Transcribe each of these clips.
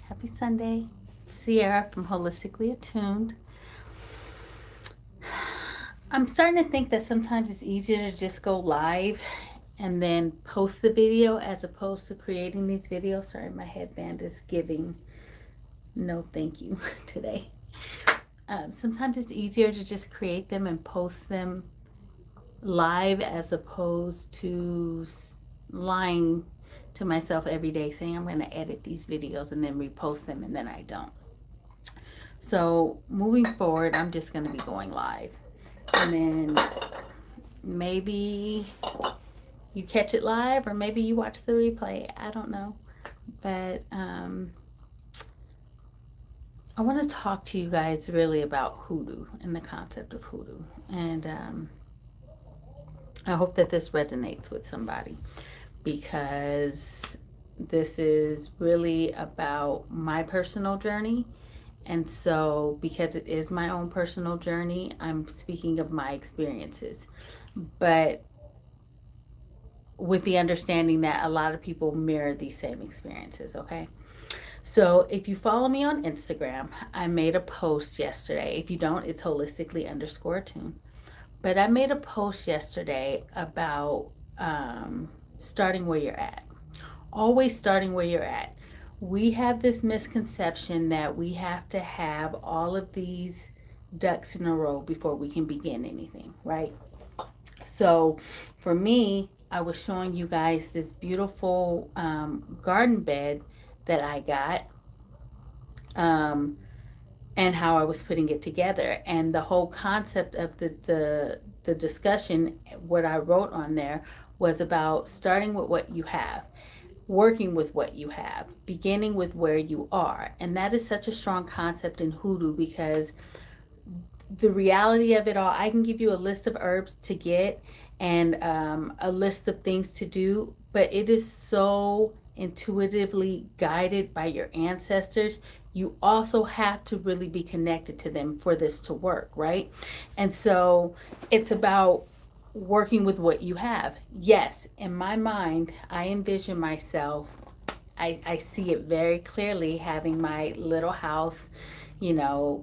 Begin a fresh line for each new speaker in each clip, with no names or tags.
Happy Sunday. Sierra from Holistically Attuned. I'm starting to think that sometimes it's easier to just go live and then post the video as opposed to creating these videos. Sorry, my headband is giving no thank you today. Sometimes it's easier to just create them and post them live as opposed to lying to myself every day saying I'm going to edit these videos and then repost them and then I don't. So moving forward, I'm just going to be going live. And then maybe you catch it live or maybe you watch the replay. I don't know. But I want to talk to you guys really about hoodoo and the concept of hoodoo. And I hope that this resonates with somebody because this is really about my personal journey. And so, because it is my own personal journey, I'm speaking of my experiences. But with the understanding that a lot of people mirror these same experiences, okay? So, if you follow me on Instagram, I made a post yesterday. If you don't, it's holistically_attuned. But I made a post yesterday about starting where you're at. Always starting where you're at. We have this misconception that we have to have all of these ducks in a row before we can begin anything, right? So for me, I was showing you guys this beautiful garden bed that I got. And how I was putting it together, and the whole concept of the discussion, what I wrote on there was about starting with what you have, working with what you have, beginning with where you are. And that is such a strong concept in hoodoo because the reality of it all, I can give you a list of herbs to get and a list of things to do, but it is so intuitively guided by your ancestors. You also have to really be connected to them for this to work, right? And so it's about working with what you have. Yes, in my mind, I envision myself, I see it very clearly having my little house,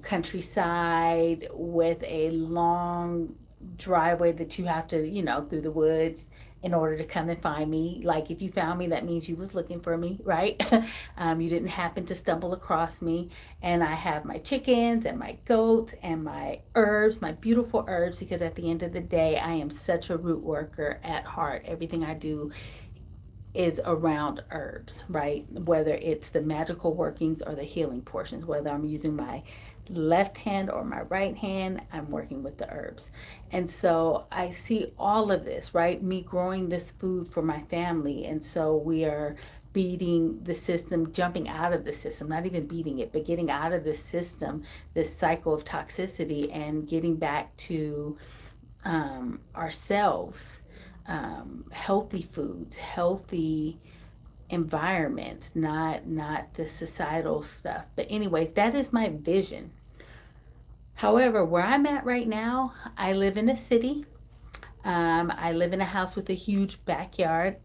countryside with a long driveway that you have to, through the woods in order to come and find me. Like if you found me, that means you was looking for me, right? You didn't happen to stumble across me. And I have my chickens and my goats and my herbs, my beautiful herbs, because at the end of the day, I am such a root worker at heart. Everything I do is around herbs, right? Whether it's the magical workings or the healing portions, whether I'm using my left hand or my right hand, I'm working with the herbs. And so I see all of this, right? Me growing this food for my family. And so we are beating the system, jumping out of the system, not even beating it, but getting out of the system, this cycle of toxicity and getting back to ourselves, healthy foods, healthy environments, not the societal stuff. But anyways, that is my vision. However, where I'm at right now, I live in a city. I live in a house with a huge backyard,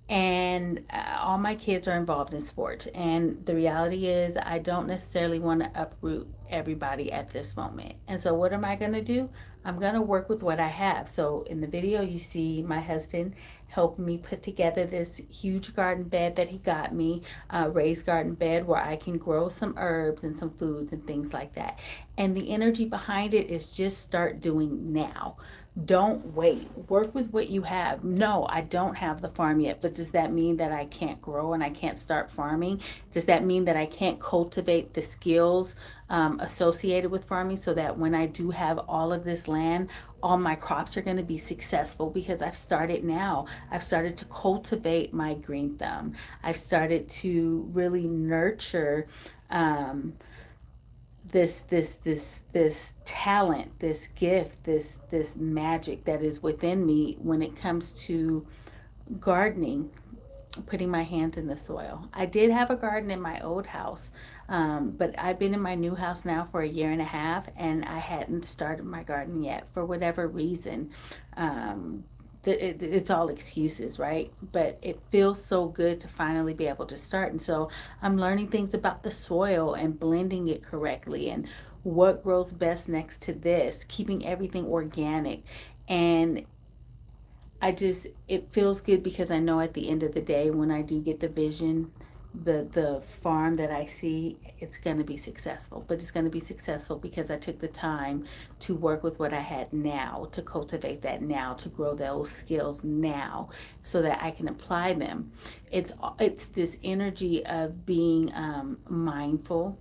and all my kids are involved in sports. And the reality is, I don't necessarily want to uproot everybody at this moment. And so, what am I going to do? I'm going to work with what I have. So, in the video, you see my husband helping me put together this huge garden bed that he got me, raised garden bed where I can grow some herbs and some foods and things like that. And the energy behind it is just start doing now. Don't wait. Work with what you have. No, I don't have the farm yet, but does that mean that I can't grow and I can't start farming? Does that mean that I can't cultivate the skills associated with farming so that when I do have all of this land, all my crops are going to be successful because I've started now. I've started to cultivate my green thumb. I've started to really nurture this talent, this gift, this magic that is within me when it comes to gardening, putting my hands in the soil. I did have a garden in my old house, but I've been in my new house now for a year and a half, and I hadn't started my garden yet for whatever reason. it's all excuses, right? But it feels so good to finally be able to start. And so I'm learning things about the soil and blending it correctly and what grows best next to this, keeping everything organic. And it feels good because I know at the end of the day, when I do get the vision, the farm that I see, it's going to be successful. But it's going to be successful because I took the time to work with what I had now, to cultivate that now, to grow those skills now, so that I can apply them. It's this energy of being mindful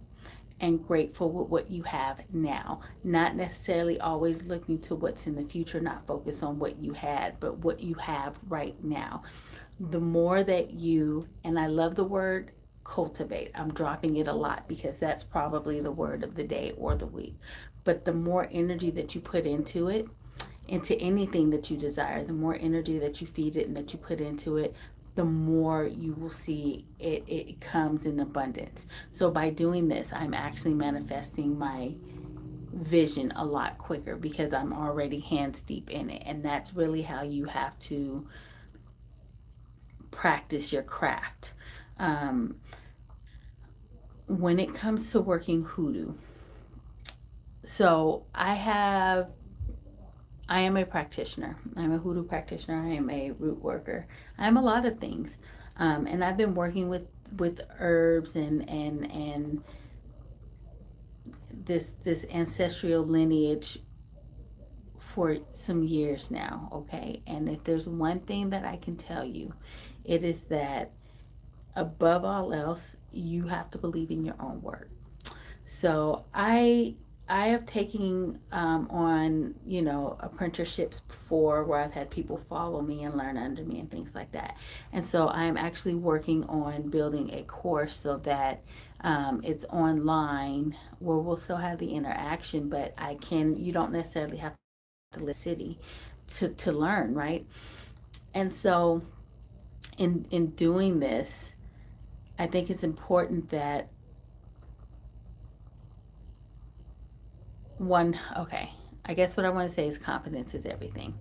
and grateful with what you have now. Not necessarily always looking to what's in the future, not focus on what you had, but what you have right now. The more that you, and I love the word cultivate, I'm dropping it a lot because that's probably the word of the day or the week. But the more energy that you put into it, into anything that you desire, the more energy that you feed it and that you put into it, the more you will see it comes in abundance. So by doing this, I'm actually manifesting my vision a lot quicker because I'm already hands deep in it. And that's really how you have to practice your craft. Um, when it comes to working hoodoo, so I am a practitioner. I'm a hoodoo practitioner. I am a root worker. I'm a lot of things, and I've been working with herbs and this ancestral lineage for some years now. Okay, and if there's one thing that I can tell you, it is that above all else, you have to believe in your own work. So I have taken on apprenticeships before where I've had people follow me and learn under me and things like that. And so I'm actually working on building a course so that it's online where we'll still have the interaction, but you don't necessarily have to live in the city to learn, right? And so in doing this, I think it's important that okay, I guess what I want to say is confidence is everything.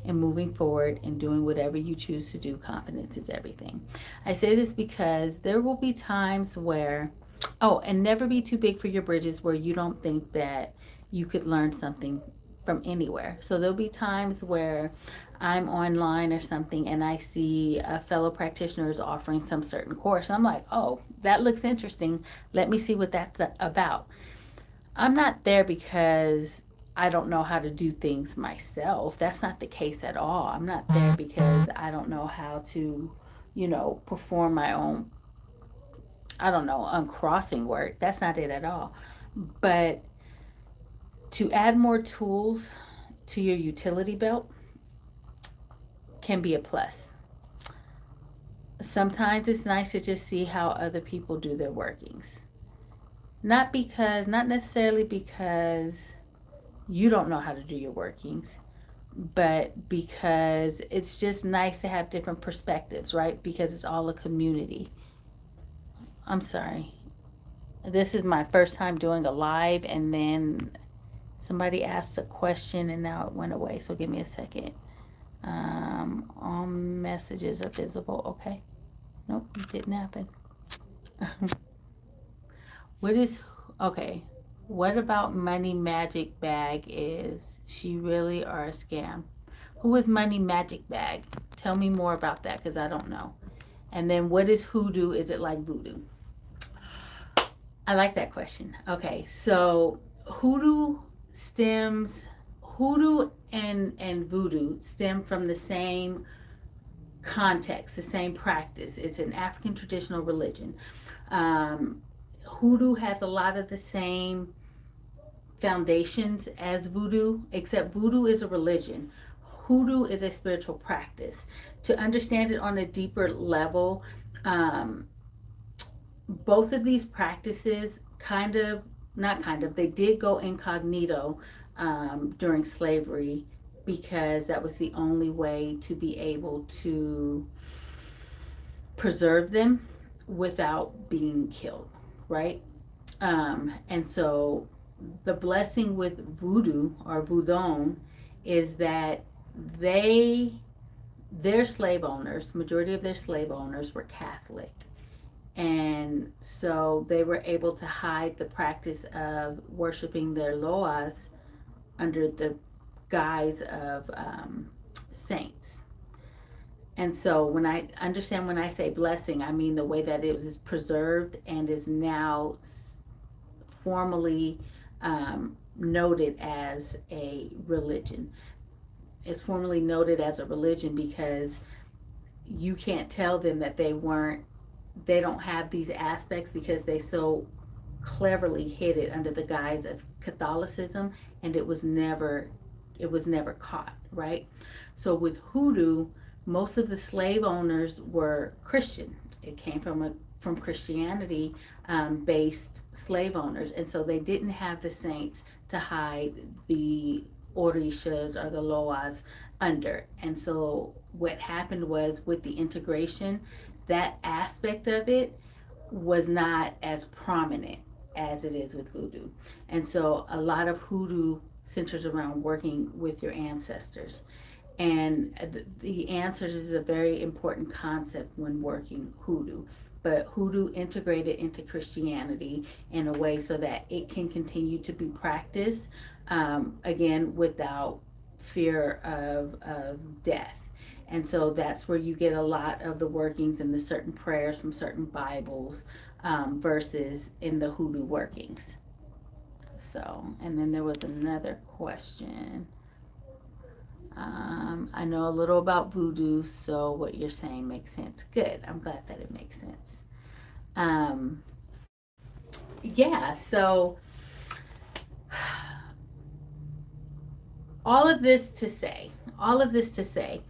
And moving forward and doing whatever you choose to do, confidence is everything. I say this because there will be times where, oh, and never be too big for your bridges where you don't think that you could learn something from anywhere. So there'll be times where I'm online or something and I see a fellow practitioner is offering some certain course. And I'm like, oh, that looks interesting. Let me see what that's about. I'm not there because I don't know how to do things myself. That's not the case at all. I'm not there because I don't know how to, perform my own, I don't know, uncrossing work. That's not it at all. But to add more tools to your utility belt can be a plus. Sometimes it's nice to just see how other people do their workings. Not necessarily because you don't know how to do your workings, but because it's just nice to have different perspectives, right? Because it's all a community. I'm sorry. This is my first time doing a live, and then somebody asked a question and now it went away. So give me a second. All messages are visible. Okay. Nope, it didn't happen. What is, okay. What about Money Magic Bag? Is she really or a scam? Who is Money Magic Bag? Tell me more about that because I don't know. And then what is hoodoo? Is it like voodoo? I like that question. Okay, so hoodoo stems, hoodoo and voodoo stem from the same context, the same practice. It's an African traditional religion. Um, Hoodoo has a lot of the same foundations as voodoo, except voodoo is a religion. Hoodoo is a spiritual practice. To understand it on a deeper level, um, both of these practices not kind of, they did go incognito during slavery because that was the only way to be able to preserve them without being killed, right? And so the blessing with voodoo or voodoo is that they their slave owners, majority of their slave owners were Catholic. And so they were able to hide the practice of worshiping their loas under the guise of saints. And so when I say blessing, I mean the way that it was preserved and is now formally noted as a religion. It's formally noted as a religion because you can't tell them that they don't have these aspects because they so cleverly hid it under the guise of Catholicism, and it was never caught, right? So with hoodoo, most of the slave owners were Christian. It came from Christianity based slave owners, and so they didn't have the saints to hide the orishas or the loas under. And so what happened was with the integration, that aspect of it was not as prominent as it is with voodoo. And so a lot of hoodoo centers around working with your ancestors. And the answers is a very important concept when working hoodoo. But hoodoo integrated into Christianity in a way so that it can continue to be practiced, again, without fear of death. And so that's where you get a lot of the workings and the certain prayers from certain Bibles versus in the hoodoo workings. So, and then there was another question. I know a little about voodoo, so what you're saying makes sense. Good. I'm glad that it makes sense. Um, yeah, so all of this to say, all of this to say,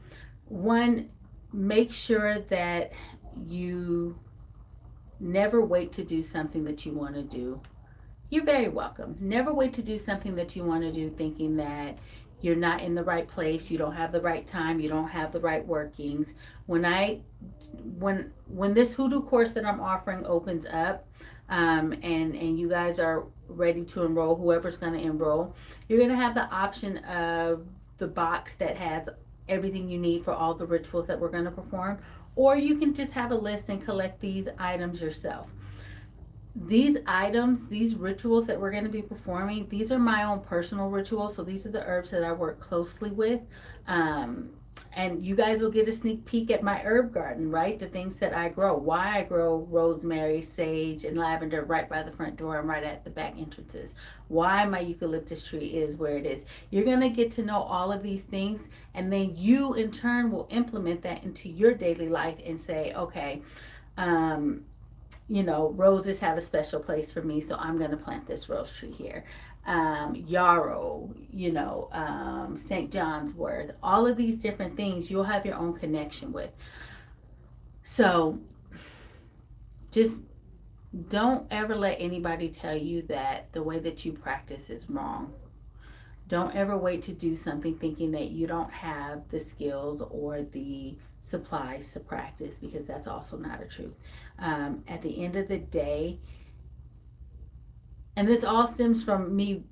one, make sure that you never wait to do something that you want to do. You're very welcome. Never wait to do something that you want to do thinking that you're not in the right place, you don't have the right time, you don't have the right workings. When I when this hoodoo course that I'm offering opens up, and you guys are ready to enroll, whoever's going to enroll, you're going to have the option of the box that has everything you need for all the rituals that we're going to perform, or you can just have a list and collect these items yourself. These items, these rituals that we're going to be performing, these are my own personal rituals. So these are the herbs that I work closely with. Um, and you guys will get a sneak peek at my herb garden, right? The things that I grow, why I grow rosemary, sage, and lavender right by the front door and right at the back entrances, why my eucalyptus tree is where it is. You're going to get to know all of these things, and then you in turn will implement that into your daily life and say, okay, um, roses have a special place for me, so I'm going to plant this rose tree here. Yarrow, St. John's Wort, all of these different things you'll have your own connection with. So just don't ever let anybody tell you that the way that you practice is wrong. Don't ever wait to do something thinking that you don't have the skills or the supplies to practice, because that's also not a truth. At the end of the day, and this all stems from me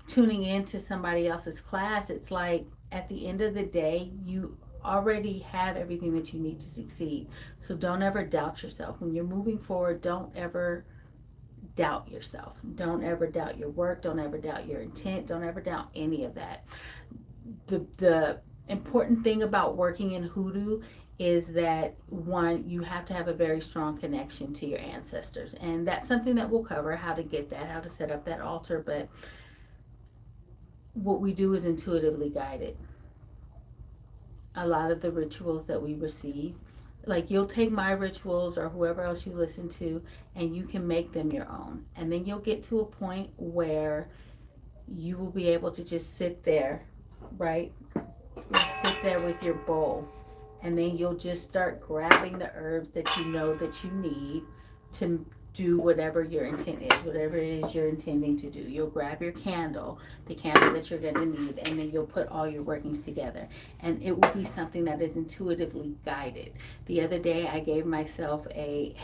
tuning into somebody else's class, it's like at the end of the day, you already have everything that you need to succeed. So don't ever doubt yourself. When you're moving forward, don't ever doubt yourself. Don't ever doubt your work. Don't ever doubt your intent. Don't ever doubt any of that. The important thing about working in hoodoo is that one, you have to have a very strong connection to your ancestors, and that's something that we'll cover, how to get that, how to set up that altar. But what we do is intuitively guided. A lot of the rituals that we receive, like you'll take my rituals or whoever else you listen to, and you can make them your own, and then you'll get to a point where you will be able to just sit there, right? You'll sit there with your bowl, and then you'll just start grabbing the herbs that you know that you need to do whatever your intent is, whatever it is you're intending to do. You'll grab your candle, the candle that you're going to need, and then you'll put all your workings together. And it will be something that is intuitively guided. The other day, I gave myself a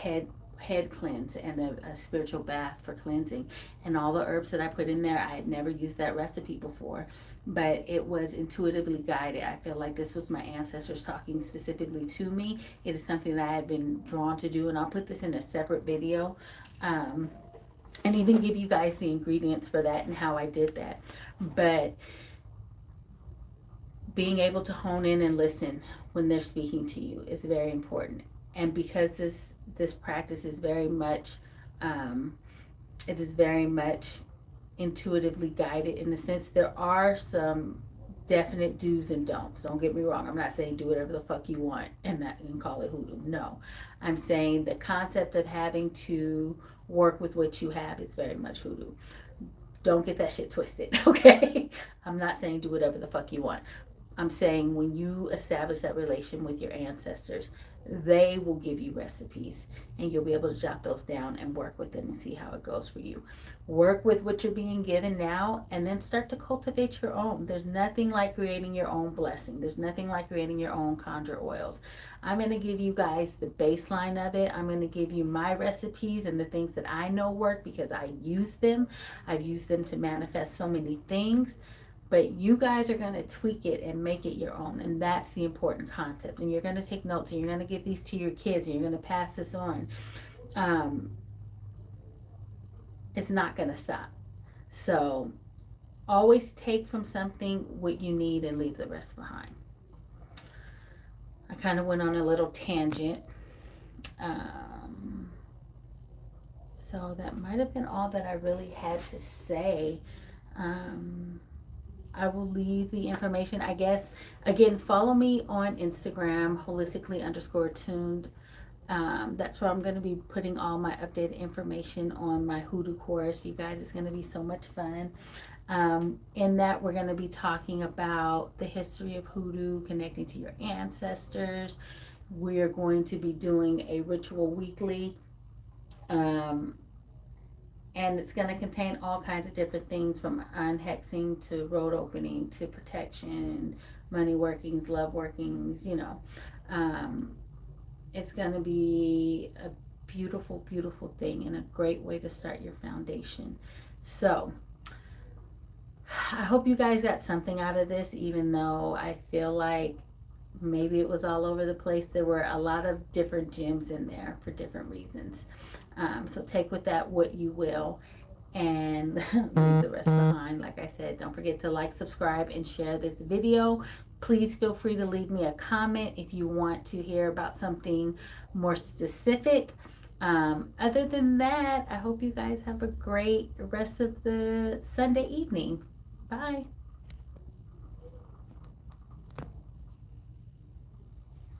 head cleanse and a spiritual bath for cleansing. And all the herbs that I put in there, I had never used that recipe before, but it was intuitively guided. I feel like this was my ancestors talking specifically to me. It is something that I have been drawn to do, and I'll put this in a separate video. Um, and even give you guys the ingredients for that and how I did that. But being able to hone in and listen when they're speaking to you is very important. And because this practice is very much, um, it is very much intuitively guided in the sense there are some definite do's and don'ts. Don't get me wrong. I'm not saying do whatever the fuck you want and that and call it hoodoo. No, I'm saying the concept of having to work with what you have is very much hoodoo. Don't get that shit twisted, okay? I'm not saying do whatever the fuck you want. I'm saying when you establish that relation with your ancestors, they will give you recipes and you'll be able to jot those down and work with them and see how it goes for you. Work with what you're being given now and then start to cultivate your own. There's nothing like creating your own blessing. There's nothing like creating your own conjure oils. I'm going to give you guys the baseline of it. I'm going to give you my recipes and the things that I know work because I use them. I've used them to manifest so many things, but you guys are going to tweak it and make it your own, and that's the important concept. And you're going to take notes and you're going to give these to your kids and you're going to pass this on. um, it's not going to stop. So always take from something what you need and leave the rest behind. I kind of went on a little tangent. um, so that might have been all that I really had to say. um, I will leave the information, I guess. Again, follow me on Instagram, holistically underscore tuned. That's where I'm going to be putting all my updated information on my Hoodoo course. You guys, it's going to be so much fun. In that, we're going to be talking about the history of Hoodoo, connecting to your ancestors. We're going to be doing a ritual weekly. Um, and it's going to contain all kinds of different things from unhexing to road opening to protection, money workings, love workings, you know. Um, it's going to be a beautiful, beautiful thing and a great way to start your foundation. So, I hope you guys got something out of this, even though I feel like maybe it was all over the place. There were a lot of different gems in there for different reasons. So take with that what you will and leave the rest behind. Like I said, don't forget to like, subscribe, and share this video. Please feel free to leave me a comment if you want to hear about something more specific. Other than that, I hope you guys have a great rest of the Sunday evening. Bye.